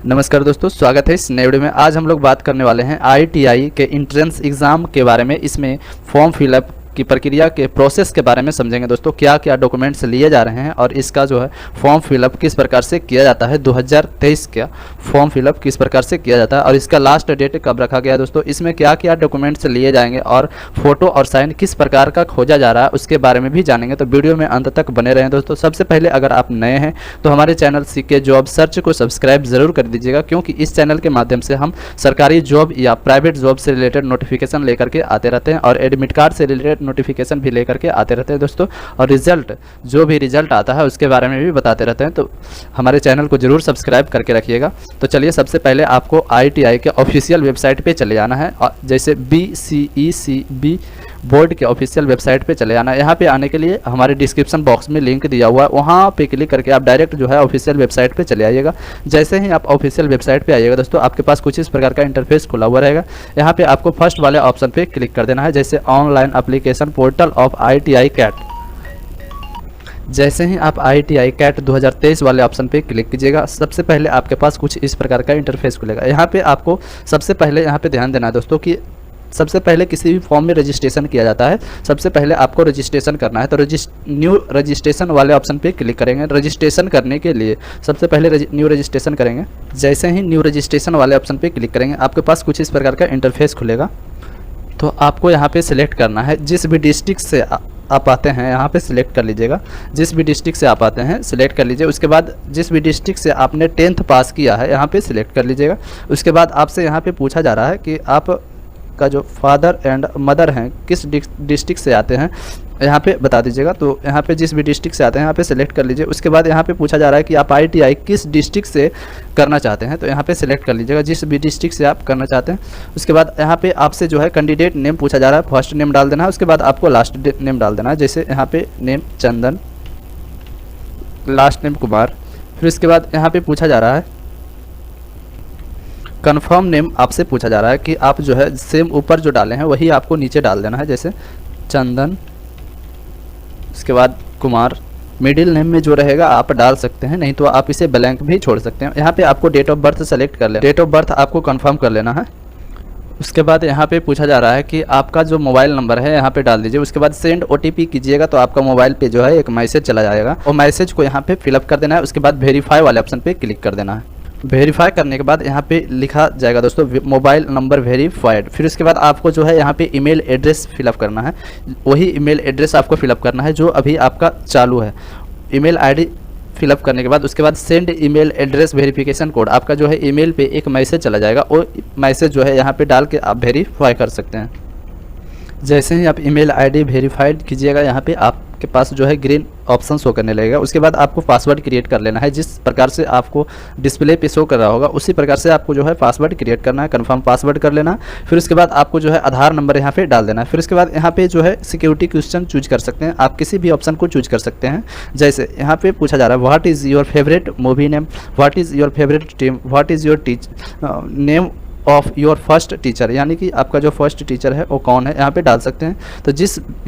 नमस्कार दोस्तों, स्वागत है इस नए वीडियो में। आज हम लोग बात करने वाले हैं IITI के इंट्रेंस एग्ज़ाम के बारे में। इसमें फॉर्म फिलअप की प्रक्रिया के प्रोसेस के बारे में समझेंगे दोस्तों, क्या क्या डॉक्यूमेंट्स लिए जा रहे हैं और इसका जो है फॉर्म फिलअप किस प्रकार से किया जाता है। 2023 का फॉर्म फिलअप किस प्रकार से किया जाता है और इसका लास्ट डेट कब रखा गया दोस्तों। इसमें क्या क्या डॉक्यूमेंट्स लिए जाएंगे और फोटो और साइन किस प्रकार का खोजा जा रहा है उसके बारे में भी जानेंगे। तो वीडियो में अंत तक बने रहें दोस्तों। सबसे पहले अगर आप नए हैं तो हमारे चैनल सीके जॉब सर्च को सब्सक्राइब ज़रूर कर दीजिएगा, क्योंकि इस चैनल के माध्यम से हम सरकारी जॉब या प्राइवेट जॉब से रिलेटेड नोटिफिकेशन लेकर के आते रहते हैं और एडमिट कार्ड से रिलेटेड नोटिफिकेशन भी लेकर के आते रहते हैं दोस्तों। और रिजल्ट, जो भी रिजल्ट आता है उसके बारे में भी बताते रहते हैं, तो हमारे चैनल को जरूर सब्सक्राइब करके रखिएगा। तो चलिए, सबसे पहले आपको IITI के ऑफिशियल वेबसाइट पे चले जाना है, जैसे BCECB बोर्ड के ऑफिशियल वेबसाइट पे चले जाना है। यहाँ पे आने के लिए हमारे डिस्क्रिप्शन बॉक्स में लिंक दिया हुआ है, वहाँ पे क्लिक करके आप डायरेक्ट जो है ऑफिशियल वेबसाइट पे चले आइएगा। जैसे ही आप ऑफिशियल वेबसाइट पे आइएगा दोस्तों, आपके पास कुछ इस प्रकार का इंटरफेस खुला हुआ रहेगा। यहाँ पे आपको फर्स्ट वाले ऑप्शन पे क्लिक कर देना है, जैसे online application portal of IITI CAT. जैसे ही आप IITI कैट 2023 वाले ऑप्शन पे क्लिक कीजिएगा, सबसे पहले आपके पास कुछ इस प्रकार का इंटरफेस खुलेगा। यहाँ पे आपको सबसे पहले यहाँ पे ध्यान देना है दोस्तों कि सबसे पहले किसी भी फॉर्म में रजिस्ट्रेशन किया जाता है, सबसे पहले आपको रजिस्ट्रेशन करना है। तो न्यू रजिस्ट्रेशन वाले ऑप्शन पे क्लिक करेंगे। रजिस्ट्रेशन करने के लिए सबसे पहले न्यू रजिस्ट्रेशन करेंगे। जैसे ही न्यू रजिस्ट्रेशन वाले ऑप्शन पे क्लिक करेंगे, आपके पास कुछ इस प्रकार का इंटरफेस खुलेगा। तो आपको यहाँ पे सिलेक्ट करना है, जिस भी डिस्ट्रिक्ट से आप आते हैं यहाँ पे सिलेक्ट कर लीजिएगा। जिस भी डिस्ट्रिक्ट से आप आते हैं सिलेक्ट कर लीजिए। उसके बाद जिस भी डिस्ट्रिक्ट से आपने 10th पास किया है यहाँ पे सिलेक्ट कर लीजिएगा। उसके बाद आपसे यहाँ पे पूछा जा रहा है कि आप का जो फादर एंड मदर हैं किस डिस्ट्रिक्ट से आते हैं, यहाँ पे बता दीजिएगा। तो यहाँ पे जिस भी डिस्ट्रिक्ट से आते हैं यहाँ पे सिलेक्ट कर लीजिए। उसके बाद यहाँ पे पूछा जा रहा है कि आप IITI किस डिस्ट्रिक्ट से करना चाहते हैं, तो यहाँ पे सिलेक्ट कर लीजिएगा जिस भी डिस्ट्रिक्ट से आप करना चाहते हैं। उसके बाद यहाँ पे आपसे जो है कैंडिडेट नेम पूछा जा रहा है, फर्स्ट नेम डाल देना है। उसके बाद आपको लास्ट नेम डाल देना है, जैसे यहाँ पे नेम चंदन, लास्ट नेम कुमार। फिर उसके बाद यहाँ पे पूछा जा रहा है कन्फर्म नेम, आपसे पूछा जा रहा है कि आप जो है सेम ऊपर जो डाले हैं वही आपको नीचे डाल देना है, जैसे चंदन, उसके बाद कुमार। मिडिल नेम में जो रहेगा आप डाल सकते हैं, नहीं तो आप इसे ब्लैंक भी छोड़ सकते हैं। यहाँ पे आपको डेट ऑफ बर्थ सेलेक्ट कर लेना, डेट ऑफ बर्थ आपको कंफर्म कर लेना है। उसके बाद यहाँ पे पूछा जा रहा है कि आपका जो मोबाइल नंबर है यहाँ पे डाल दीजिए। उसके बाद सेंड OTP कीजिएगा, तो आपका मोबाइल पे जो है एक मैसेज चला जाएगा और मैसेज को यहाँ पे फिलअप कर देना है। उसके बाद वेरीफाई वाले ऑप्शन पे क्लिक कर देना है। वेरीफाई करने के बाद यहाँ पे लिखा जाएगा दोस्तों मोबाइल नंबर वेरीफाइड। फिर उसके बाद आपको जो है यहाँ पे ईमेल एड्रेस फिलअप करना है, वही ईमेल एड्रेस आपको फिलअप करना है जो अभी आपका चालू है। ईमेल ID फिलअप करने के बाद उसके बाद send email address verification code, आपका जो है ईमेल पे एक मैसेज चला जाएगा, वो मैसेज जो है यहाँ पे डाल के आप वेरीफाई कर सकते हैं। जैसे ही आप ईमेल ID वेरीफाइड कीजिएगा, यहाँ पे आपके पास जो है ग्रीन ऑप्शन शो करने लगेगा। उसके बाद आपको पासवर्ड क्रिएट कर लेना है, जिस प्रकार से आपको डिस्प्ले पे शो कर रहा होगा उसी प्रकार से आपको जो है पासवर्ड क्रिएट करना है, कंफर्म पासवर्ड कर लेना है। फिर उसके बाद आपको जो है आधार नंबर यहाँ पे डाल देना है। फिर उसके बाद यहाँ पे जो है सिक्योरिटी क्वेश्चन चूज कर सकते हैं, आप किसी भी ऑप्शन को चूज कर सकते हैं। जैसे यहाँ पे पूछा जा रहा है what is your favourite movie name, what is your favourite team, what is your name of your first teacher, यानी कि आपका जो फर्स्ट टीचर है वो कौन है, यहाँ पे डाल सकते हैं। तो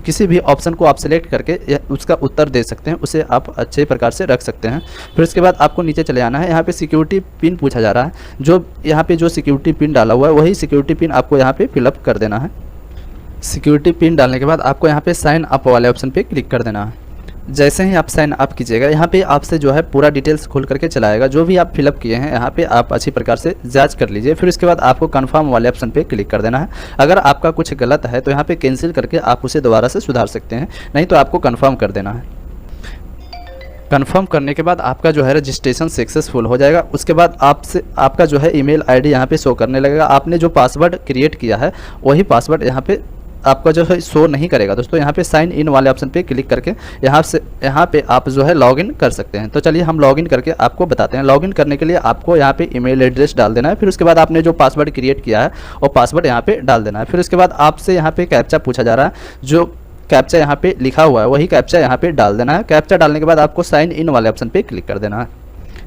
किसी भी ऑप्शन को आप सिलेक्ट करके उसका उत्तर दे सकते हैं, उसे आप अच्छे प्रकार से रख सकते हैं। फिर उसके बाद आपको नीचे चले जाना है। यहाँ पे सिक्योरिटी पिन पूछा जा रहा है, जो यहाँ पे जो सिक्योरिटी पिन डाला हुआ है वही सिक्योरिटी पिन आपको यहाँ पे फिलअप कर देना है। सिक्योरिटी पिन डालने के बाद आपको यहाँ पे साइन अप वाले ऑप्शन पे क्लिक कर देना है। जैसे ही आप साइन अप कीजिएगा, यहाँ पे आपसे जो है पूरा डिटेल्स खोल करके चलाएगा, जो भी आप फिलअप किए हैं यहाँ पे आप अच्छी प्रकार से जांच कर लीजिए। फिर उसके बाद आपको कंफर्म वाले ऑप्शन पे क्लिक कर देना है। अगर आपका कुछ गलत है तो यहाँ पे कैंसिल करके आप उसे दोबारा से सुधार सकते हैं, नहीं तो आपको कंफर्म कर देना है। कंफर्म करने के बाद आपका जो है रजिस्ट्रेशन सक्सेसफुल हो जाएगा। उसके बाद आपका जो है ईमेल ID यहाँ पे शो करने लगेगा। आपने जो पासवर्ड क्रिएट किया है वही पासवर्ड यहाँ पे आपका जो है शो नहीं करेगा दोस्तों। यहाँ पे साइन इन वाले ऑप्शन पे क्लिक करके यहाँ पे आप जो है लॉगिन कर सकते हैं। तो चलिए हम लॉगिन करके आपको बताते हैं। लॉगिन करने के लिए आपको यहाँ पे ईमेल एड्रेस डाल देना है। फिर उसके बाद आपने जो पासवर्ड क्रिएट किया है वो पासवर्ड यहाँ पे डाल देना है। फिर उसके बाद आपसे यहाँ पे कैप्चा पूछा जा रहा है, जो कैप्चा यहाँ पे लिखा हुआ है वही कैप्चा यहाँ पे डाल देना है। कैप्चा डालने के बाद आपको साइन इन वाले ऑप्शन पे क्लिक कर देना है।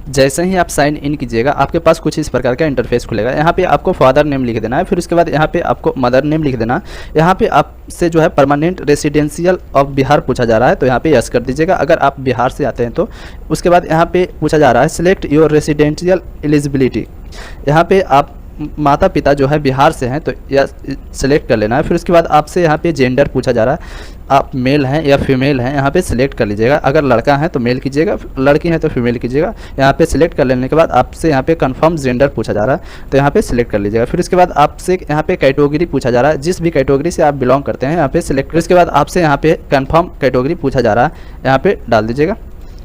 जैसे ही आप साइन इन कीजिएगा आपके पास कुछ इस प्रकार का इंटरफेस खुलेगा। यहाँ पे आपको फादर नेम लिख देना है, फिर उसके बाद यहाँ पे आपको मदर नेम लिख देना है। यहाँ पे आपसे जो है परमानेंट रेसिडेंशियल ऑफ बिहार पूछा जा रहा है, तो यहाँ पे यस कर दीजिएगा अगर आप बिहार से आते हैं तो। उसके बाद यहाँ पे पूछा जा रहा है सिलेक्ट योर रेसिडेंशियल एलिजिबिलिटी। यहाँ पे आप माता पिता जो है बिहार से हैं तो यह सिलेक्ट कर लेना है। फिर उसके बाद आपसे यहाँ पे जेंडर पूछा जा रहा है, आप मेल हैं या फीमेल हैं, यहाँ पे सिलेक्ट कर लीजिएगा। अगर लड़का है तो मेल कीजिएगा, लड़की है तो फीमेल कीजिएगा। यहाँ पे सिलेक्ट कर लेने के बाद आपसे यहाँ पे कंफर्म जेंडर पूछा जा रहा है, तो यहाँ पे सिलेक्ट कर लीजिएगा। फिर उसके बाद आपसे यहाँ पे कैटेगरी पूछा जा रहा है, जिस भी कैटेगरी से आप बिलोंग करते हैं यहाँ पे सिलेक्ट। फिर उसके बाद आपसे यहाँ पे कंफर्म कैटेगरी पूछा जा रहा है, यहाँ पे डाल दीजिएगा।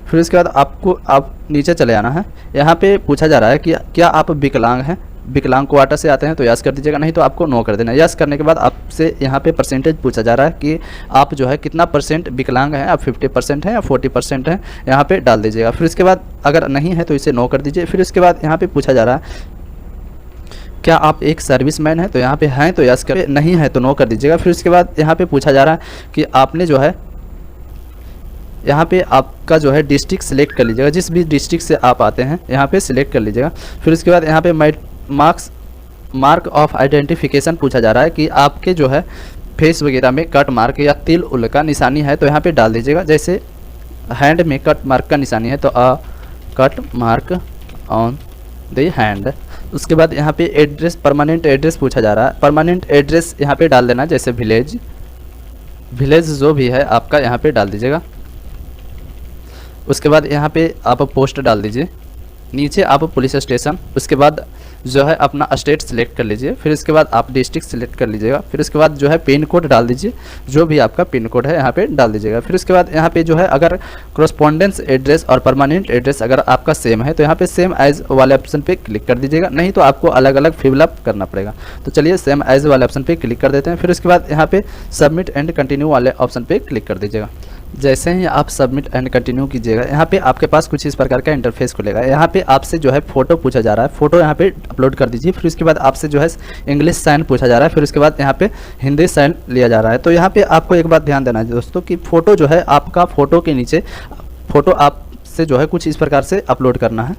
फिर उसके बाद आपको आप नीचे चले आना है। यहाँ पे पूछा जा रहा है कि क्या आप विकलांग हैं, विकलांग क्वार्टर से आते हैं तो यस कर दीजिएगा, नहीं तो आपको नो कर देना। यस करने के बाद आपसे यहाँ पे परसेंटेज पूछा जा रहा है कि आप जो है कितना परसेंट विकलांग हैं, आप 50% हैं या 40% हैं, यहाँ पे डाल दीजिएगा। फिर उसके बाद अगर नहीं है तो इसे नो कर दीजिए। फिर उसके बाद यहाँ पे पूछा जा रहा है क्या आप एक सर्विसमैन हैं, तो यहाँ पे हैं तो यस कर, नहीं है तो नो कर दीजिएगा। फिर उसके बाद यहाँ पे पूछा जा रहा है कि आपने जो है यहाँ पे आपका जो है डिस्ट्रिक्ट सिलेक्ट कर लीजिएगा, जिस भी डिस्ट्रिक्ट से आप आते हैं यहाँ पे सिलेक्ट कर लीजिएगा। फिर उसके बाद यहाँ पे मार्क ऑफ आइडेंटिफिकेशन पूछा जा रहा है कि आपके जो है फेस वगैरह में कट मार्क या तिल उल का निशानी है तो यहाँ पे डाल दीजिएगा। जैसे हैंड में कट मार्क का निशानी है तो cut mark on the hand. उसके बाद यहाँ पे एड्रेस, परमानेंट एड्रेस पूछा जा रहा है, परमानेंट एड्रेस यहाँ पे डाल देना। जैसे विलेज जो भी है आपका यहाँ पे डाल दीजिएगा। उसके बाद यहाँ पे आप पोस्ट डाल दीजिए, नीचे आप पुलिस स्टेशन। उसके बाद जो है अपना स्टेट सिलेक्ट कर लीजिए। फिर इसके बाद आप डिस्ट्रिक्ट सिलेक्ट कर लीजिएगा। फिर उसके बाद जो है पिन कोड डाल दीजिए, जो भी आपका पिन कोड है यहाँ पे डाल दीजिएगा। फिर उसके बाद यहाँ पे जो है अगर कॉरस्पॉन्डेंस एड्रेस और परमानेंट एड्रेस अगर आपका सेम है तो यहाँ पे सेम एज वाले ऑप्शन पे क्लिक कर दीजिएगा, नहीं तो आपको अलग अलग फिलअप करना पड़ेगा। तो चलिए सेम एज वाले ऑप्शन पे क्लिक कर देते हैं। फिर उसके बाद यहाँ पे सबमिट एंड कंटिन्यू वाले ऑप्शन पे क्लिक कर दीजिएगा। जैसे ही आप सबमिट एंड कंटिन्यू कीजिएगा यहाँ पे आपके पास कुछ इस प्रकार का इंटरफेस खुलेगा। यहाँ पे आपसे जो है फ़ोटो पूछा जा रहा है, फ़ोटो यहाँ पे अपलोड कर दीजिए। फिर उसके बाद आपसे जो है इंग्लिश साइन पूछा जा रहा है, फिर उसके बाद यहाँ पे हिंदी साइन लिया जा रहा है। तो यहाँ पे आपको एक बात ध्यान देना है दोस्तों कि फ़ोटो जो है आपका फ़ोटो के नीचे फ़ोटो आपसे जो है कुछ इस प्रकार से अपलोड करना है।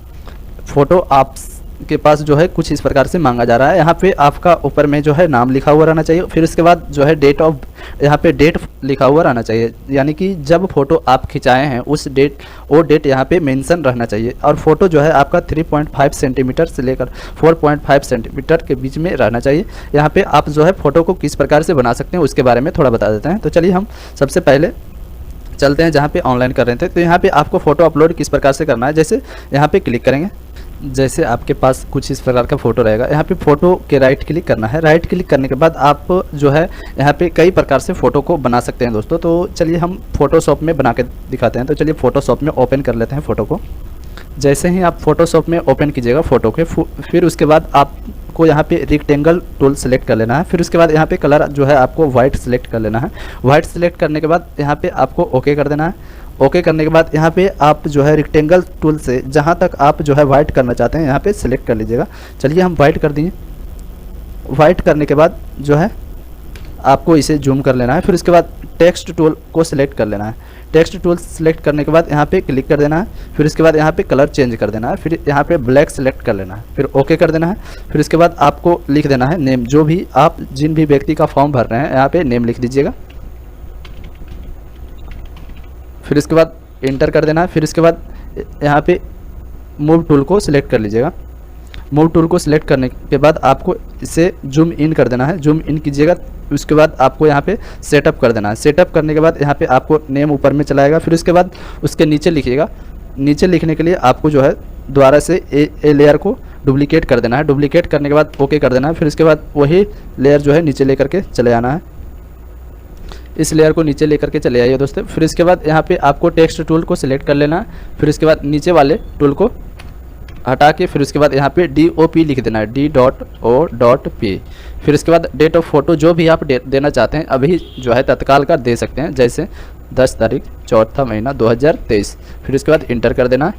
फ़ोटो आप के पास जो है कुछ इस प्रकार से मांगा जा रहा है। यहाँ पे आपका ऊपर में जो है नाम लिखा हुआ रहना चाहिए। फिर उसके बाद जो है डेट ऑफ, यहाँ पे डेट लिखा हुआ रहना चाहिए, यानी कि जब फ़ोटो आप खिंचाए हैं उस डेट, वो डेट यहाँ पे मेंशन रहना चाहिए। और फ़ोटो जो है आपका 3.5 सेंटीमीटर से लेकर 4.5 सेंटीमीटर के बीच में रहना चाहिए। यहाँ पे आप जो है फ़ोटो को किस प्रकार से बना सकते हैं उसके बारे में थोड़ा बता देते हैं। तो चलिए हम सबसे पहले चलते हैं जहाँ पे ऑनलाइन कर रहे थे। तो यहाँ पे आपको फ़ोटो अपलोड किस प्रकार से करना है, जैसे यहाँ पे क्लिक करेंगे, जैसे आपके पास कुछ इस प्रकार का फ़ोटो रहेगा। यहाँ पे फ़ोटो के राइट क्लिक करना है। राइट क्लिक करने के बाद आप जो है यहाँ पे कई प्रकार से फ़ोटो को बना सकते हैं दोस्तों। तो चलिए हम फ़ोटोशॉप में बना के दिखाते हैं। तो चलिए फ़ोटोशॉप में ओपन कर लेते हैं फ़ोटो को। जैसे ही आप फ़ोटोशॉप में ओपन कीजिएगा फ़ोटो के, फिर उसके बाद आपको यहाँ पे रेक्टेंगल टूल सेलेक्ट कर लेना है। फिर उसके बाद यहाँ पे कलर जो है आपको वाइट सेलेक्ट कर लेना है। वाइट सेलेक्ट करने के बाद यहाँ पे आपको ओके कर देना है। ओके करने के बाद यहाँ पे आप जो है रेक्टेंगल टूल से जहाँ तक आप जो है वाइट करना चाहते हैं यहाँ पे सिलेक्ट कर लीजिएगा। चलिए हम वाइट कर दिए। वाइट करने के बाद जो है आपको इसे जूम कर लेना है। फिर उसके बाद टेक्स्ट टूल को सिलेक्ट कर लेना है। टेक्स्ट टूल सेलेक्ट करने के बाद यहाँ पे क्लिक कर देना है। फिर उसके बाद यहाँ पे कलर चेंज कर देना है। फिर यहाँ पे ब्लैक सेलेक्ट कर लेना है। फिर ओके कर देना है। फिर उसके बाद आपको लिख देना है नेम, जो भी आप जिन भी व्यक्ति का फॉर्म भर रहे हैं यहाँ पे नेम लिख दीजिएगा। फिर इसके बाद इंटर कर देना है। फिर इसके बाद यहाँ पे मूव टूल को सिलेक्ट कर लीजिएगा। मूव टूल को सिलेक्ट करने के बाद आपको इसे जूम इन कर देना है। जूम इन कीजिएगा। उसके बाद आपको यहाँ पे सेटअप कर देना है। सेटअप करने के बाद यहाँ पे आपको नेम ऊपर में चलाएगा। फिर उसके बाद उसके नीचे लिखिएगा। नीचे लिखने के लिए आपको जो है दोबारा से ए लेयर को डुप्लीकेट कर देना है। डुप्लीकेट करने के बाद ओके कर देना है। फिर उसके बाद वही लेयर जो है नीचे लेकर के चले आना है। इस लेयर को नीचे लेकर के चले आइए दोस्तों। फिर इसके बाद यहाँ पे आपको टेक्स्ट टूल को सिलेक्ट कर लेना है। फिर इसके बाद नीचे वाले टूल को हटा के फिर उसके बाद यहाँ पे DOP लिख देना है, D.O.P। फिर इसके बाद डेट ऑफ फोटो जो भी आप देना चाहते हैं अभी जो है तत्काल का दे सकते हैं, जैसे 10 तारीख 4वां महीना 2023। फिर उसके बाद इंटर कर देना है।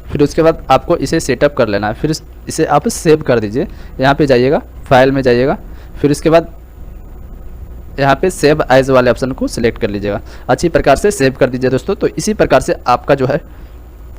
फिर उसके बाद आपको इसे सेटअप कर लेना है। फिर इसे आप सेव कर दीजिए। यहाँ पे जाइएगा, फाइल में जाइएगा। फिर उसके बाद यहाँ पे सेव एज वाले ऑप्शन को सिलेक्ट कर लीजिएगा। अच्छी प्रकार से सेव कर दीजिए दोस्तों। तो इसी प्रकार से आपका जो है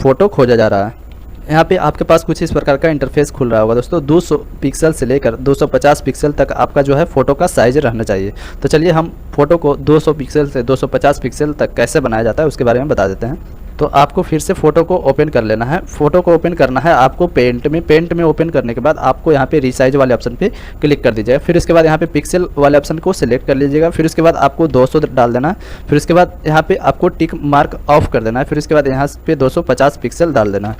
फ़ोटो खोजा जा रहा है। यहाँ पे आपके पास कुछ इस प्रकार का इंटरफेस खुल रहा होगा दोस्तों। 200 पिक्सल से लेकर 250 पिक्सल तक आपका जो है फ़ोटो का साइज रहना चाहिए। तो चलिए हम फ़ोटो को 200 पिक्सल से 250 पिक्सल तक कैसे बनाया जाता है उसके बारे में बता देते हैं। तो आपको फिर से फ़ोटो को ओपन कर लेना है। फ़ोटो को ओपन करना है आपको पेंट में ओपन करने के बाद आपको यहाँ पे रीसाइज वाले ऑप्शन पे क्लिक कर दीजिएगा। फिर इसके बाद यहाँ पे पिक्सल वाले ऑप्शन को सिलेक्ट कर लीजिएगा। फिर उसके बाद आपको 200 डाल देना है। फिर उसके बाद यहाँ पे आपको टिक मार्क ऑफ कर देना है। फिर उसके बाद यहाँ पे 250 पिक्सल डाल देना है।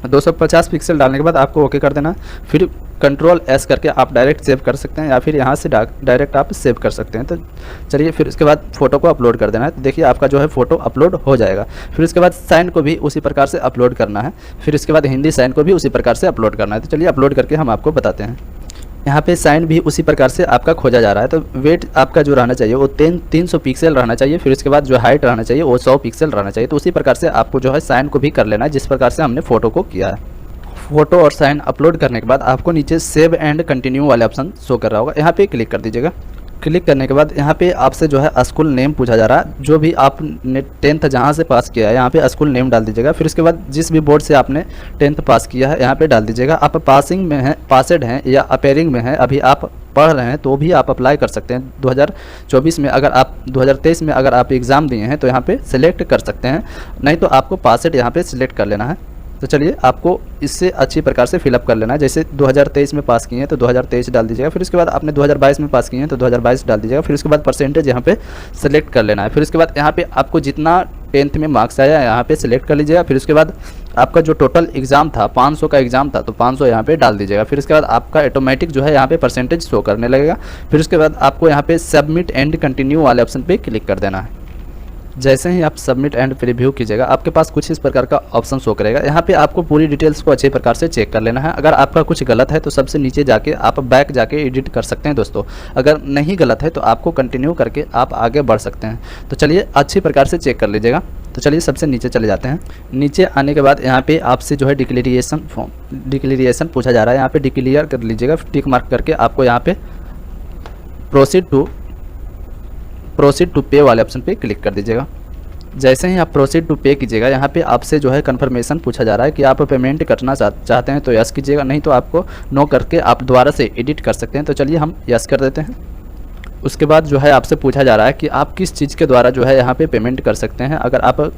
250 पिक्सल डालने के बाद आपको ओके कर देना। फिर Ctrl+S करके आप डायरेक्ट सेव कर सकते हैं या फिर यहाँ से डायरेक्ट आप सेव कर सकते हैं। तो चलिए फिर उसके बाद फ़ोटो को अपलोड कर देना है। तो देखिए आपका जो है फ़ोटो अपलोड हो जाएगा। फिर उसके बाद साइन को भी उसी प्रकार से अपलोड करना है। फिर इसके बाद हिंदी साइन को भी उसी प्रकार से अपलोड करना है। तो चलिए अपलोड करके हम आपको बताते हैं। यहाँ पे साइन भी उसी प्रकार से आपका खोजा जा रहा है। तो वेट आपका जो रहना चाहिए वो 300 पिक्सल रहना चाहिए। फिर उसके बाद जो हाइट रहना चाहिए वो 100 पिक्सल रहना चाहिए। तो उसी प्रकार से आपको जो है साइन को भी कर लेना है जिस प्रकार से हमने फ़ोटो को किया है। फ़ोटो और साइन अपलोड करने के बाद आपको नीचे सेव एंड कंटिन्यू वाले ऑप्शन शो कर रहा होगा, यहाँ पे क्लिक कर दीजिएगा। क्लिक करने के बाद यहाँ पे आपसे जो है स्कूल नेम पूछा जा रहा है। जो भी आपने 10th जहाँ से पास किया है यहाँ पे स्कूल नेम डाल दीजिएगा। फिर उसके बाद जिस भी बोर्ड से आपने 10th पास किया है यहाँ पे डाल दीजिएगा। आप पासिंग में हैं, पासेड हैं या अपेयरिंग में हैं, अभी आप पढ़ रहे हैं तो भी आप अप्लाई कर सकते हैं। 2024 में अगर आप 2023 में अगर आप एग्ज़ाम दिए हैं तो यहाँ पे सिलेक्ट कर सकते हैं, नहीं तो आपको पासेड यहाँ पे सिलेक्ट कर लेना है। तो चलिए आपको इससे अच्छी प्रकार से फिलअप कर लेना है। जैसे 2023 में पास किए हैं तो 2023 डाल दीजिएगा। फिर उसके बाद आपने 2022 में पास किए हैं तो 2022 डाल दीजिएगा। फिर उसके बाद परसेंटेज यहाँ पे सेलेक्ट कर लेना है। फिर उसके बाद यहाँ पे आपको जितना 10th में मार्क्स आया यहाँ पे सिलेक्ट कर लीजिएगा। फिर उसके बाद आपका जो टोटल एग्ज़ाम था 500 का एग्ज़ाम था तो 500 यहाँ पे डाल दीजिएगा। फिर उसके बाद आपका ऑटोमेटिक जो है यहाँ पे परसेंटेज शो करने लगेगा। फिर उसके बाद आपको यहाँ पे सबमिट एंड कंटिन्यू वाले ऑप्शन पे क्लिक कर देना है। जैसे ही आप सबमिट एंड प्रीव्यू कीजिएगा आपके पास कुछ इस प्रकार का ऑप्शन शो करेगा। यहाँ पे आपको पूरी डिटेल्स को अच्छे प्रकार से चेक कर लेना है। अगर आपका कुछ गलत है तो सबसे नीचे जाके आप बैक जाके एडिट कर सकते हैं दोस्तों। अगर नहीं गलत है तो आपको कंटिन्यू करके आप आगे बढ़ सकते हैं। तो चलिए अच्छी प्रकार से चेक कर लीजिएगा। तो चलिए सबसे नीचे चले जाते हैं। नीचे आने के बाद यहाँ पे आपसे जो है डिक्लेरेशन पूछा जा रहा है। यहाँ पे डिक्लेयर कर लीजिएगा। टिक मार्क करके आपको यहाँ पे प्रोसीड टू पे वाले ऑप्शन पे क्लिक कर दीजिएगा। जैसे ही आप प्रोसीड टू पे कीजिएगा यहाँ पे आपसे जो है कन्फर्मेशन पूछा जा रहा है कि आप पेमेंट करना चाहते हैं तो यस कीजिएगा, नहीं तो आपको नो करके आप दोबारा से एडिट कर सकते हैं। तो चलिए हम यस कर देते हैं। उसके बाद जो है आपसे पूछा जा रहा है कि आप किस चीज़ के द्वारा जो है यहाँ पे पेमेंट कर सकते हैं। अगर आप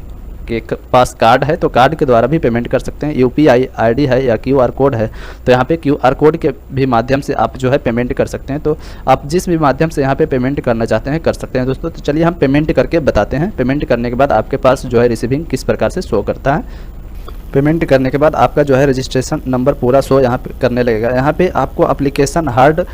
के पास कार्ड है तो कार्ड के द्वारा भी पेमेंट कर सकते हैं। UPI ID है या QR कोड है तो यहाँ पे QR कोड के भी माध्यम से आप जो है पेमेंट कर सकते हैं। तो आप जिस भी माध्यम से यहाँ पे पेमेंट करना चाहते हैं कर सकते हैं दोस्तों। तो चलिए हम पेमेंट करके बताते हैं। पेमेंट करने के बाद आपके पास जो है रिसीविंग किस प्रकार से शो करता है। पेमेंट करने के बाद आपका जो है रजिस्ट्रेशन नंबर पूरा शो यहाँ पे करने लगेगा। यहाँ पे आपको एप्लीकेशन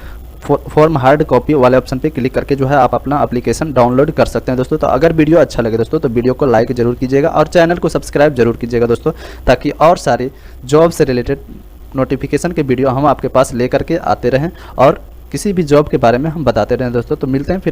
फॉर्म हार्ड कॉपी वाले ऑप्शन पे क्लिक करके जो है आप अपना एप्लीकेशन डाउनलोड कर सकते हैं दोस्तों। तो अगर वीडियो अच्छा लगे दोस्तों तो वीडियो को लाइक जरूर कीजिएगा और चैनल को सब्सक्राइब जरूर कीजिएगा दोस्तों, ताकि और सारे जॉब से रिलेटेड नोटिफिकेशन के वीडियो हम आपके पास लेकर के आते रहें और किसी भी जॉब के बारे में हम बताते रहें दोस्तों। तो मिलते हैं फिर।